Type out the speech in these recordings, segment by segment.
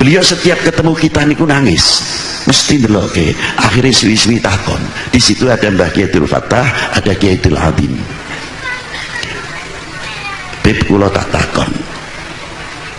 Beliau setiap ketemu kita niku nangis, mesti ndeloke. Akhirnya suwi-suwi takon. Di situ ada Mbah Kiaiul Fatah, ada Kiaiul Adim. Beb kula tak takon.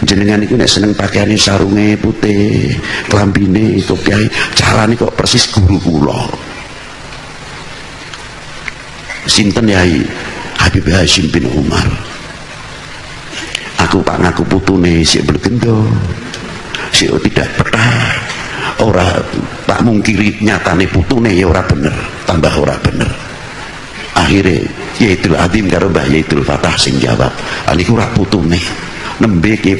Jenengan niku nek seneng pakaiane sarunge putih, klambine topiahe, carane kok persis guru kula. Sinten Yai? Habib Hasyim bin Umar. Aku pak ngaku putune sik bergendo. Sik tidak pernah. Ora tak mungkiri nyatane putune ya ora bener, tambah ora bener. Akhirnya Kiaiul Adim karo Mbah Kiaiul Fatah sing jawab, "Niku ora putune." Nembe Ki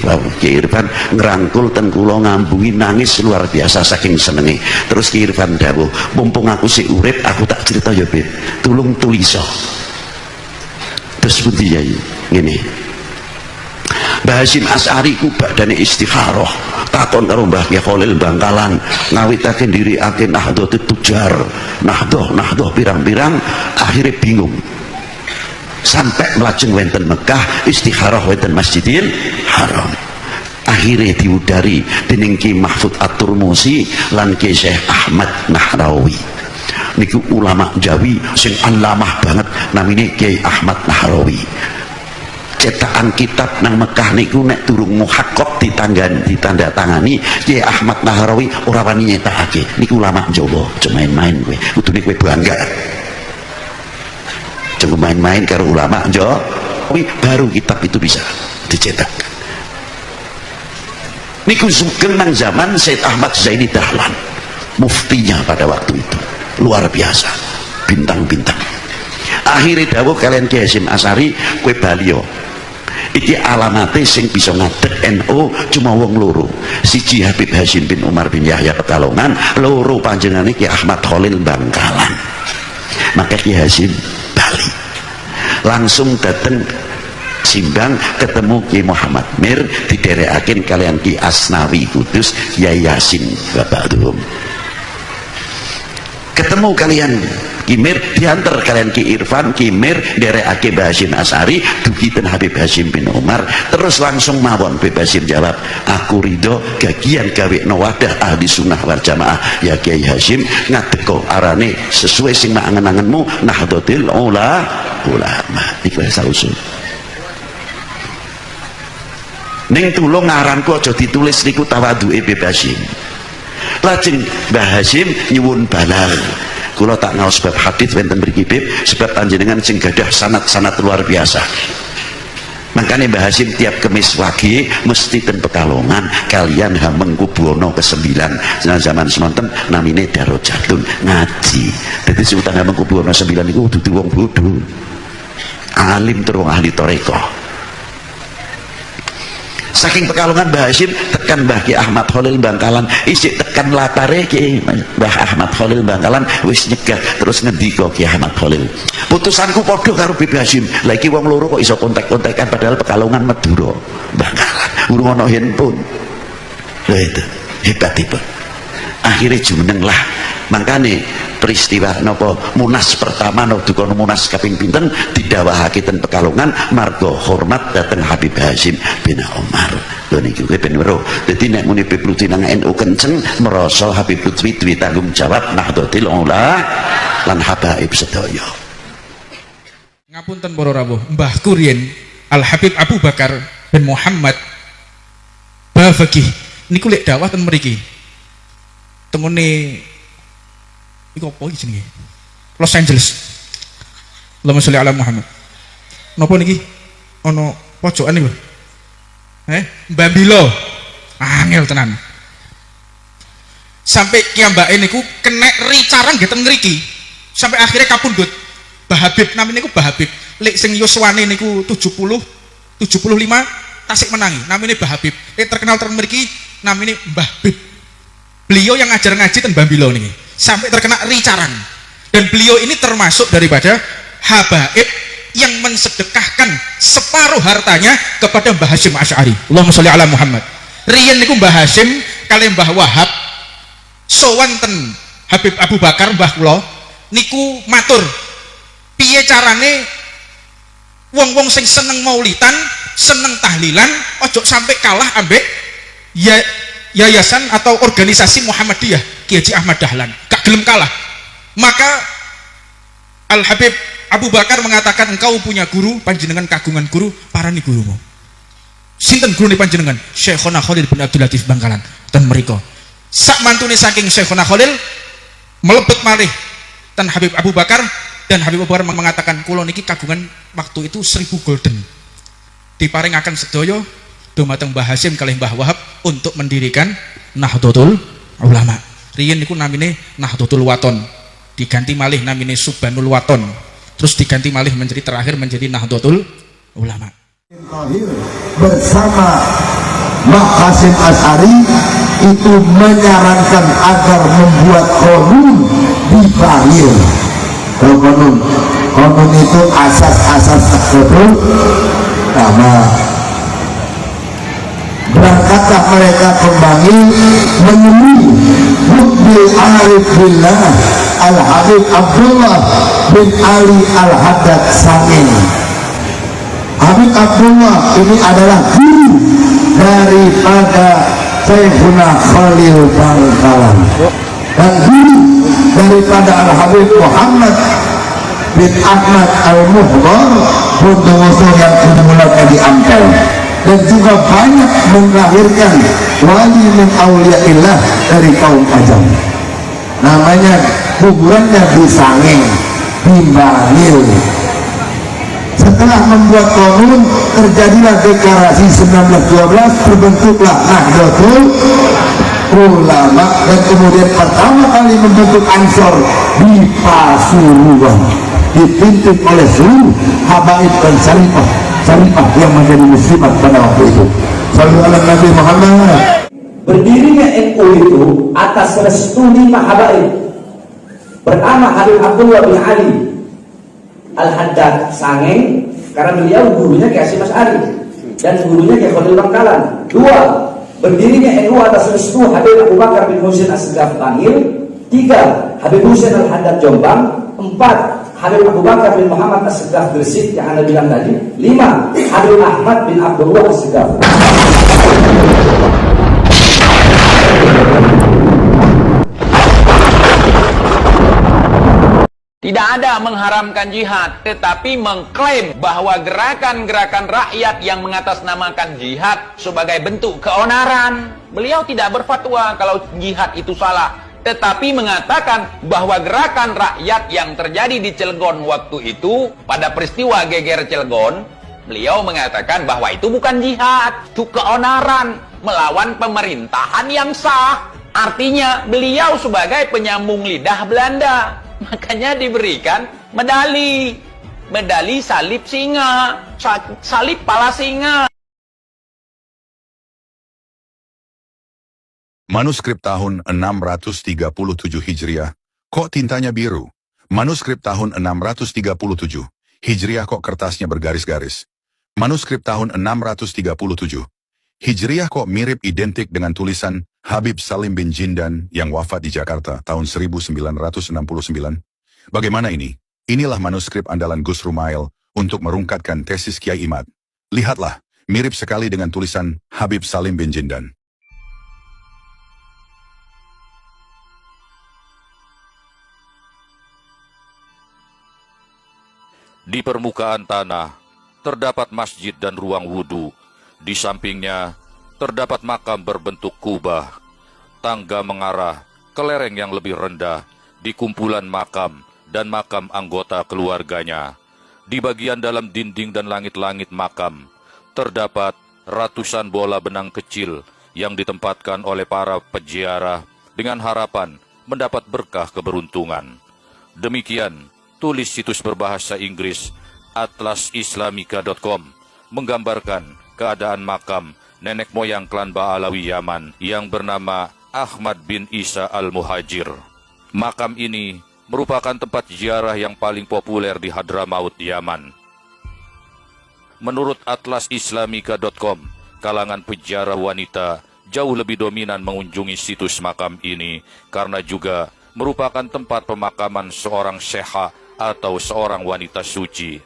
Irfan ngerangkul ten kula ngambungi nangis luar biasa saking senenge. Terus Ki Irfan dawuh, "Mumpung aku sik urip, aku tak cerita ya, Beb. Tulung tuliso." Terus pundi Yai? Ngene. Mbah Hasyim Asy'ari ku badane istikharah. Takon karo Mbah Ki Khalil Bangkalan, ngawitake ndhirikake Nahdlatul Tujar, nahdoh pirang-pirang, akhirnya bingung. Sampai melajeng wonten Mekah istikharah wonten Masjidil Haram. Akhirnya diudari dening Ki Mahfud At-Turmusi lan Ki Syekh Ahmad Nahrawi. Niku ulama Jawi sing alamah banget namine Kiai Ahmad Nahrawi. Cetakan kitab nang Mekah niku nek durung muhaqqaq ditanda tangani Kiai Ahmad Nahrawi ora wani nyetakake. Niku ulama Jawa, aja main-main kowe. Kudune kowe bangga. Jangan main-main karo ulama Jawa. Baru kitab itu bisa dicetak. Niku sugeng nang zaman Said Ahmad Zaini Dahlan, muftinya pada waktu itu. Luar biasa, bintang-bintang. Akhirnya dawuh kalian Ki Hasyim Asy'ari, kowe balio. Iki alamate sing bisa ngadeg NU cuma wong loro. Siji Habib Hasyim bin Umar bin Yahya Pekalongan, loro panjenengane Ki Ahmad Khalil Bangkalan. Maka Ki Hasyim bali. Langsung dateng Simbang ketemu Ki Muhammad Mir, diderekaken kalian Ki Asnawi Kudus, Yai Yasin Bapak Duhum. Ketemu kalian Ki Mir, diantar kalian Ki Irfan, Ki Mir derekake Mbah Hasyim Asy'ari dugi ten Habib Hasyim bin Umar. Terus langsung mawon Habib Hasyim jawab, "Aku ridho gagian gawe wadah ahli sunnah wal jamaah ya Kiai Hasyim, ngadeko arane sesuai sing angen-angenmu Nahdlatul Ulama." Iku sausul. Ning tulung ngaranku aja ditulis niku tawaduke Habib Hasyim. Lajeng Mbah Hasyim nyuwun balal. Kula tak ngaos bab hadis wonten mriki Bib, sebab panjenengan sing gadah sanad-sanad luar biasa. Makanya Mbah Hasyim tiap kemis wage mesti ten Pekalongan kalian Hamengkubuwana ke-9. Zaman semonten namine Darajatun ngaji. Dadi sing utang Hamengkubuwana 9 niku dudu wong bodho. Alim tur wong ahli tarekah. Saking Pekalongan Mbah Hasyim tekan Mbah Ki Ahmad Khalil Bangkalan, isik tekan latare Ki Mbah Ahmad Khalil Bangkalan wis nyegah. Terus ngendika Ki Ahmad Khalil, "Putusanku padha karo Habib Hasyim. Lah iki wong loro kok iso kontak-kontakan padahal Pekalongan Madura Bangkalan. Urung ana handphone." Lha itu hebatipun. Akhirnya jumeneng lah. Makane peristiwa napa munas pertama duka munas kaping pinten didhawuhake ten Pekalongan marga hormat dateng Habib Hasyim bin Umar. Lho niki ben weruh. Dadi nek muni Habib Lutfi nang NU kenceng merasa Habib Lutfi duwe tanggung jawab Nahdlatul Ulama lan habaib sedaya. Ngapunten para rawuh, Mbah Kurien Al Habib Abu Bakar bin Muhammad Bafaqih niku lek dakwah ten mriki. Temune iku apa iki jenenge? Los Angeles. Allahumma sholli ala Muhammad. Napa niki? Ana pojokan niku. Mbambilo. Angel tenan. Sampai kiambake niku kenek ricarang nggih ten mriki. Sampai akhirnya kapundhut. Mbah Habib namine niku Mbah Habib. Lek sing yuswane niku 70 75 tasik menangi. Namine Mbah Habib. Terkenal ten mriki namine Mbah Habib. Beliau yang ngajar ngaji ten Bambilo nih sampai terkena ricaran, dan beliau ini termasuk daripada habaib yang mensedekahkan separuh hartanya kepada Mbah Hasyim Asy'ari. Allahumma sholli ala Muhammad. Riyen niku Mbah Hasyim kalian Mbah Wahab sowan ten Habib Abu Bakar Mbah kula niku matur piye carane wong-wong sing seneng maulidan, seneng tahlilan ojo sampai kalah ambek ya yayasan atau organisasi Muhammadiyah Kiai Haji Ahmad Dahlan, gak gelem kalah. Maka Al Habib Abu Bakar mengatakan, engkau punya guru, panjenengan kagungan guru, parani gurumu. Sinten gurune panjenengan? Syekhona Khalil bin Abdul Latif Bangkalan. Dan mereka sak mantune saking Syekhona Khalil melebet malih dan Habib Abu Bakar, dan Habib Abu Bakar mengatakan, kula niki kagungan waktu itu 1000 golden. Diparingaken sedaya dumateng Mbah Hasyim kalih Mbah Wahab untuk mendirikan Nahdlatul Ulama. Riyen niku namine Nahdlatul Waton, diganti malih namine Subhanul Waton, terus diganti malih menjadi terakhir menjadi Nahdlatul Ulama. Bersama Mbah Hasyim Asy'ari itu menyarankan agar membuat konun di Bahir. Konun itu asas-asas tersebut. Karena berangkatlah mereka kembali menemui Mukbil Arif Billah Al Habib Abdullah bin Ali Al Haddad Sangin. Habib Abdullah ini adalah guru daripada Syekhuna Khalil Bangkalan dan guru daripada Al Habib Muhammad bin Ahmad Al Muhdar Bondowoso yang dimulakan di Ampel, dan juga banyak melahirkan wali min auliyaillah dari kaum Ajam. Namanya kuburannya di Sangeng, di Bangil. Setelah membuat konun, terjadilah deklarasi 1912, terbentuklah Nahdlatul Ulama, dan kemudian pertama kali membentuk Ansor di Pasuruan, dipimpin oleh seluruh habaib dan syarifah yang menjadi muslimat pada waktu itu. Sallallahu alaihi Nabi Muhammad. Berdirinya NU itu atas restu 5 habaib. Pertama Habib Abdullah bin Ali Al Haddad Sangeng, karena beliau gurunya Kiai Hasyim Asy'ari dan gurunya Kiai Khalil Bangkalan. 2. Berdirinya NU atas restu Habib Abu Bakar bin Husain As-Segaf Bangil. 3. Habib Husain Al Haddad Jombang. 4. Habib Abu Bakar bin Muhammad As-Segaf Gresik yang Anda bilang tadi. 5. Habib Ahmad bin Abdullah As-Segaf. Tidak ada mengharamkan jihad, tetapi mengklaim bahwa gerakan-gerakan rakyat yang mengatasnamakan jihad sebagai bentuk keonaran. Beliau tidak berfatwa kalau jihad itu salah, tetapi mengatakan bahwa gerakan rakyat yang terjadi di Cilegon waktu itu, pada peristiwa geger Cilegon, beliau mengatakan bahwa itu bukan jihad, itu keonaran, melawan pemerintahan yang sah. Artinya beliau sebagai penyambung lidah Belanda, makanya diberikan medali salib singa, salib pala singa. Manuskrip tahun 637 Hijriah, kok tintanya biru? Manuskrip tahun 637 Hijriah, kok kertasnya bergaris-garis? Manuskrip tahun 637 Hijriah, kok mirip identik dengan tulisan Habib Salim bin Jindan yang wafat di Jakarta tahun 1969? Bagaimana ini? Inilah manuskrip andalan Gus Rumail untuk merungkatkan tesis Kiai Imad. Lihatlah, mirip sekali dengan tulisan Habib Salim bin Jindan. Di permukaan tanah terdapat masjid dan ruang wudhu. Di sampingnya terdapat makam berbentuk kubah. Tangga mengarah ke lereng yang lebih rendah di kumpulan makam dan makam anggota keluarganya. Di bagian dalam dinding dan langit-langit makam terdapat ratusan bola benang kecil yang ditempatkan oleh para peziarah dengan harapan mendapat berkah keberuntungan. Demikian tulis situs berbahasa Inggris atlasislamika.com menggambarkan keadaan makam nenek moyang klan Ba'alawi Yaman yang bernama Ahmad bin Isa Al-Muhajir. Makam ini merupakan tempat ziarah yang paling populer di Hadramaut, Yaman. Menurut atlasislamika.com, kalangan peziarah wanita jauh lebih dominan mengunjungi situs makam ini karena juga merupakan tempat pemakaman seorang syekha atau seorang wanita suci.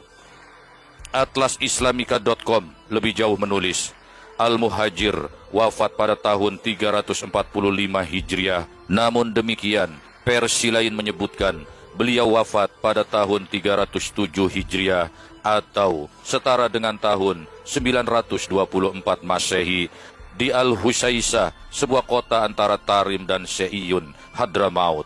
Atlasislamika.com lebih jauh menulis, Al-Muhajir wafat pada tahun 345 Hijriah. Namun demikian, versi lain menyebutkan beliau wafat pada tahun 307 Hijriah atau setara dengan tahun 924 Masehi di Al-Husaisah, sebuah kota antara Tarim dan Seiyun, Hadramaut.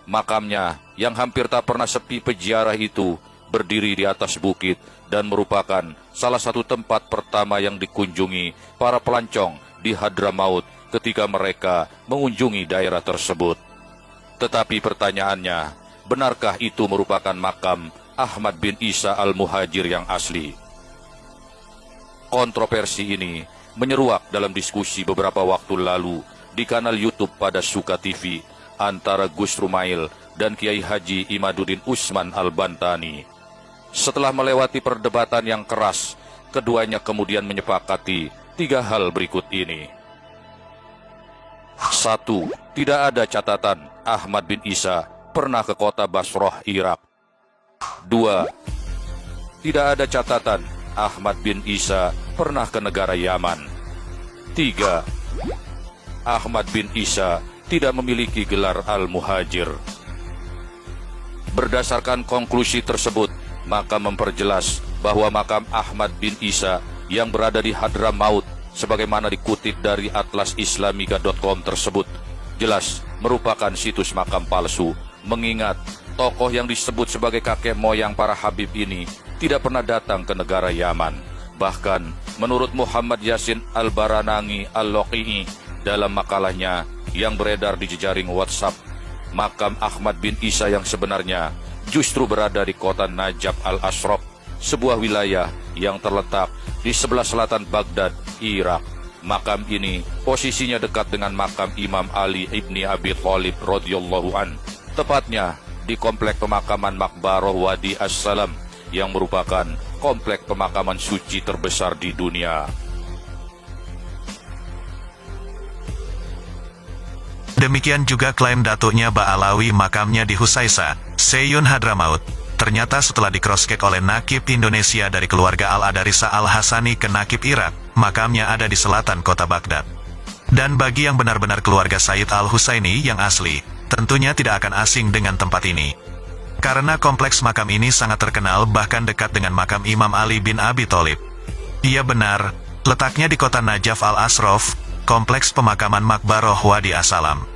Makamnya yang hampir tak pernah sepi peziarah itu berdiri di atas bukit dan merupakan salah satu tempat pertama yang dikunjungi para pelancong di Hadramaut ketika mereka mengunjungi daerah tersebut. Tetapi pertanyaannya, benarkah itu merupakan makam Ahmad bin Isa al-Muhajir yang asli? Kontroversi ini menyeruak dalam diskusi beberapa waktu lalu di kanal YouTube pada Suka TV antara Gus Rumail dan Kiai Haji Imaduddin Usman Al-Bantani. Setelah melewati perdebatan yang keras, keduanya kemudian menyepakati 3 hal berikut ini. 1. Tidak ada catatan Ahmad bin Isa pernah ke kota Basrah, Irak. 2. Tidak ada catatan Ahmad bin Isa pernah ke negara Yaman. 3. Ahmad bin Isa tidak memiliki gelar Al-Muhajir. Berdasarkan konklusi tersebut, maka memperjelas bahwa makam Ahmad bin Isa yang berada di Hadramaut sebagaimana dikutip dari atlasislamika.com tersebut jelas merupakan situs makam palsu, mengingat tokoh yang disebut sebagai kakek moyang para Habib ini tidak pernah datang ke negara Yaman. Bahkan menurut Muhammad Yasin Al-Baranangi Al-Loqi'i dalam makalahnya yang beredar di jejaring WhatsApp, makam Ahmad bin Isa yang sebenarnya justru berada di kota Najaf al-Ashraf, sebuah wilayah yang terletak di sebelah selatan Baghdad, Irak. Makam ini posisinya dekat dengan makam Imam Ali ibni Abi Thalib radhiyallahu an, tepatnya di komplek pemakaman Makbaroh Wadi As-Salam yang merupakan komplek pemakaman suci terbesar di dunia. Demikian juga klaim datuknya Ba'alawi makamnya di Husaisah, Seiyun Hadramaut. Ternyata setelah dikroscek oleh Nakib Indonesia dari keluarga Al-Adarisa Al-Hasani ke Nakib Irak, makamnya ada di selatan kota Baghdad. Dan bagi yang benar-benar keluarga Sayyid Al-Husaini yang asli, tentunya tidak akan asing dengan tempat ini. Karena kompleks makam ini sangat terkenal bahkan dekat dengan makam Imam Ali bin Abi Thalib. Iya benar, letaknya di kota Najaf al-Ashraf, kompleks pemakaman Makbaroh Wadi As-Salam.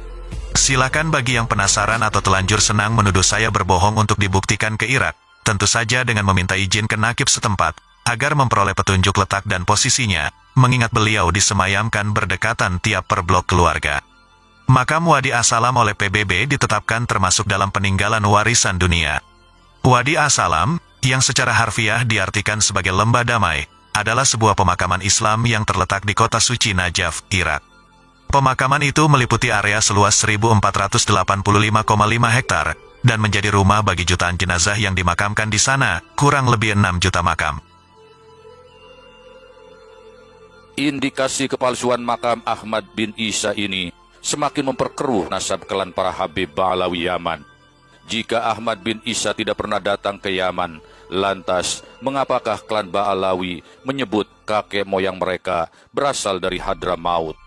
Silakan bagi yang penasaran atau telanjur senang menuduh saya berbohong untuk dibuktikan ke Irak, tentu saja dengan meminta izin ke Nakib setempat, agar memperoleh petunjuk letak dan posisinya, mengingat beliau disemayamkan berdekatan tiap per blok keluarga. Makam Wadi As-Salam oleh PBB ditetapkan termasuk dalam peninggalan warisan dunia. Wadi As-Salam, yang secara harfiah diartikan sebagai lembah damai, adalah sebuah pemakaman Islam yang terletak di kota suci Najaf, Irak. Pemakaman itu meliputi area seluas 1.485,5 hektar, dan menjadi rumah bagi jutaan jenazah yang dimakamkan di sana, kurang lebih 6 juta makam. Indikasi kepalsuan makam Ahmad bin Isa ini semakin memperkeruh nasab klan para Habib Ba'alawi Yaman. Jika Ahmad bin Isa tidak pernah datang ke Yaman, lantas mengapakah klan Ba'alawi menyebut kakek moyang mereka berasal dari Hadramaut?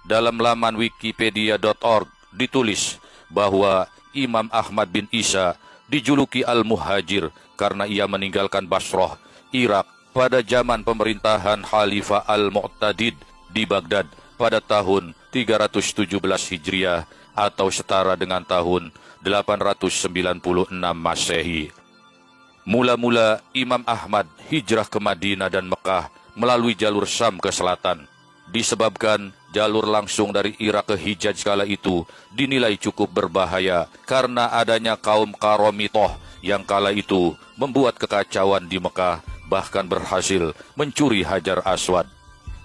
Dalam laman wikipedia.org ditulis bahwa Imam Ahmad bin Isa dijuluki Al-Muhajir karena ia meninggalkan Basrah, Irak pada zaman pemerintahan Khalifah Al-Mu'tadid di Baghdad pada tahun 317 Hijriah atau setara dengan tahun 896 Masehi. Mula-mula Imam Ahmad hijrah ke Madinah dan Mekah melalui jalur Syam ke selatan. Disebabkan jalur langsung dari Irak ke Hijaz kala itu dinilai cukup berbahaya karena adanya kaum Karomitoh yang kala itu membuat kekacauan di Mekah, bahkan berhasil mencuri Hajar Aswad.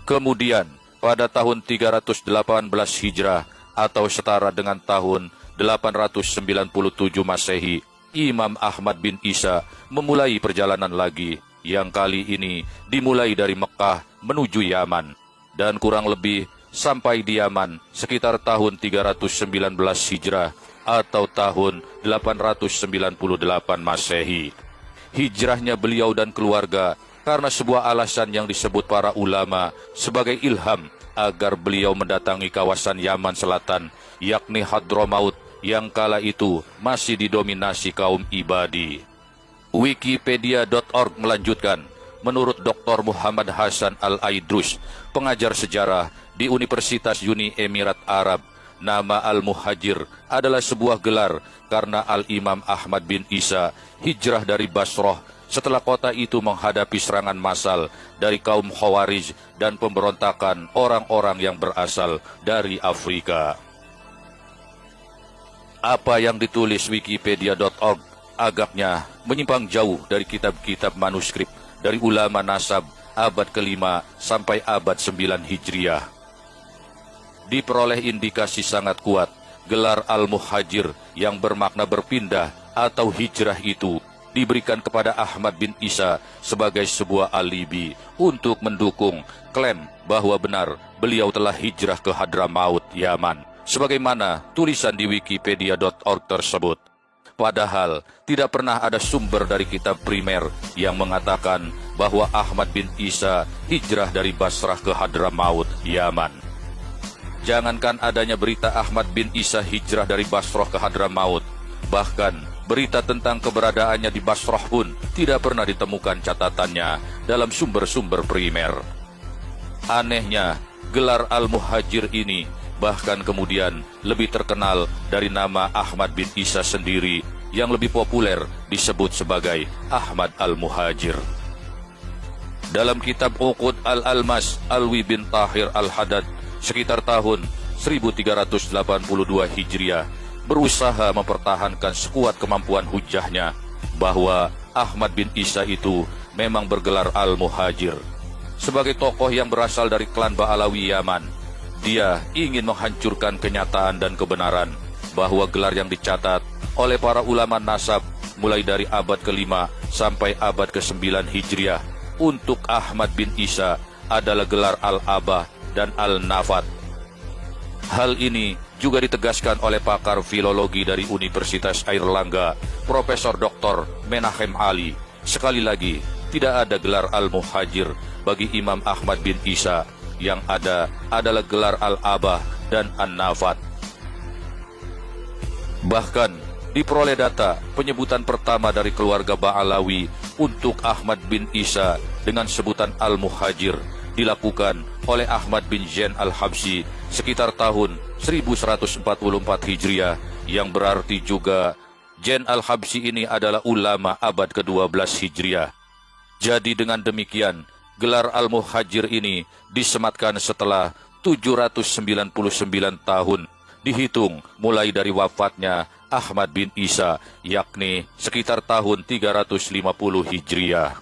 Kemudian pada tahun 318 Hijrah atau setara dengan tahun 897 Masehi, Imam Ahmad bin Isa memulai perjalanan lagi, yang kali ini dimulai dari Mekah menuju Yaman, dan kurang lebih sampai di Yaman sekitar tahun 319 Hijrah atau tahun 898 Masehi. Hijrahnya beliau dan keluarga karena sebuah alasan yang disebut para ulama sebagai ilham agar beliau mendatangi kawasan Yaman Selatan, yakni Hadramaut, yang kala itu masih didominasi kaum Ibadi. Wikipedia.org melanjutkan, menurut Dr. Muhammad Hasan Al-Aidrus, pengajar sejarah di Universitas Uni Emirat Arab, nama Al-Muhajir adalah sebuah gelar karena Al-Imam Ahmad bin Isa hijrah dari Basrah setelah kota itu menghadapi serangan massal dari kaum Khawarij dan pemberontakan orang-orang yang berasal dari Afrika. Apa yang ditulis Wikipedia.org agaknya menyimpang jauh dari kitab-kitab manuskrip dari ulama nasab abad ke-5 sampai abad 9 Hijriah. Diperoleh indikasi sangat kuat, gelar Al-Muhajir yang bermakna berpindah atau hijrah itu diberikan kepada Ahmad bin Isa sebagai sebuah alibi untuk mendukung klaim bahwa benar beliau telah hijrah ke Hadramaut, Yaman, sebagaimana tulisan di Wikipedia.org tersebut. Padahal tidak pernah ada sumber dari kitab primer yang mengatakan bahwa Ahmad bin Isa hijrah dari Basrah ke Hadramaut, Yaman. Jangankan adanya berita Ahmad bin Isa hijrah dari Basrah ke Hadramaut, bahkan berita tentang keberadaannya di Basrah pun tidak pernah ditemukan catatannya dalam sumber-sumber primer. Anehnya, gelar Al-Muhajir ini bahkan kemudian lebih terkenal dari nama Ahmad bin Isa sendiri yang lebih populer disebut sebagai Ahmad Al-Muhajir. Dalam kitab Uqud Al-Almas, Alwi bin Tahir Al-Haddad sekitar tahun 1382 Hijriah berusaha mempertahankan sekuat kemampuan hujahnya bahwa Ahmad bin Isa itu memang bergelar Al-Muhajir. Sebagai tokoh yang berasal dari klan Ba'alawi Yaman, dia ingin menghancurkan kenyataan dan kebenaran bahwa gelar yang dicatat oleh para ulama nasab mulai dari abad ke-5 sampai abad ke-9 Hijriah untuk Ahmad bin Isa adalah gelar Al-Abah dan Al-Nafat. Hal ini juga ditegaskan oleh pakar filologi dari Universitas Airlangga, Profesor Dr. Menachem Ali. Sekali lagi, tidak ada gelar Al-Muhajir bagi Imam Ahmad bin Isa. Yang ada adalah gelar Al-Abah dan An-Nafat. Bahkan diperoleh data penyebutan pertama dari keluarga Ba'alawi untuk Ahmad bin Isa dengan sebutan Al-Muhajir dilakukan oleh Ahmad bin Zain Al-Habsyi sekitar tahun 1144 Hijriah, yang berarti juga Zain Al-Habsyi ini adalah ulama abad ke-12 Hijriah. Jadi dengan demikian, gelar Al-Muhajir ini disematkan setelah 799 tahun dihitung mulai dari wafatnya Ahmad bin Isa, yakni sekitar tahun 350 Hijriah.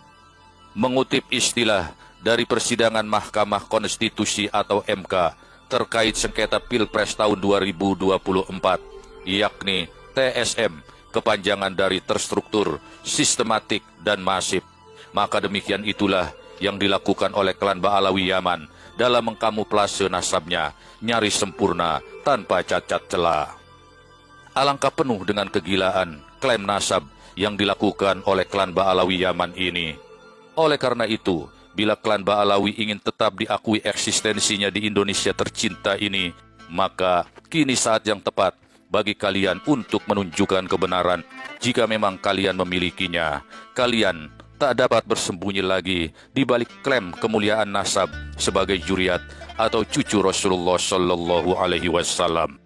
Mengutip istilah dari persidangan Mahkamah Konstitusi atau MK terkait sengketa Pilpres tahun 2024, yakni TSM, kepanjangan dari terstruktur, sistematik, dan masif. Maka demikian itulah yang dilakukan oleh klan Ba'alawi Yaman dalam mengkamuflase nasabnya nyaris sempurna tanpa cacat celah. Alangkah penuh dengan kegilaan klaim nasab yang dilakukan oleh klan Ba'alawi Yaman ini. Oleh karena itu, bila klan Ba'alawi ingin tetap diakui eksistensinya di Indonesia tercinta ini, maka kini saat yang tepat bagi kalian untuk menunjukkan kebenaran. Jika memang kalian memilikinya, kalian tak dapat bersembunyi lagi di balik klaim kemuliaan nasab sebagai juriat atau cucu Rasulullah Shallallahu Alaihi Wasallam.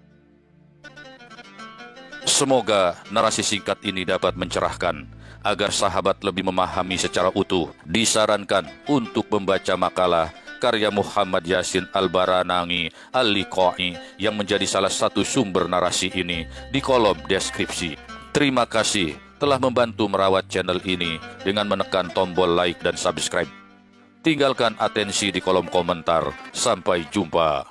Semoga narasi singkat ini dapat mencerahkan agar sahabat lebih memahami secara utuh. Disarankan untuk membaca makalah karya Muhammad Yasin Al-Baranangi Al-Liqai yang menjadi salah satu sumber narasi ini di kolom deskripsi. Terima kasih telah membantu merawat channel ini dengan menekan tombol like dan subscribe. Tinggalkan atensi di kolom komentar. Sampai jumpa.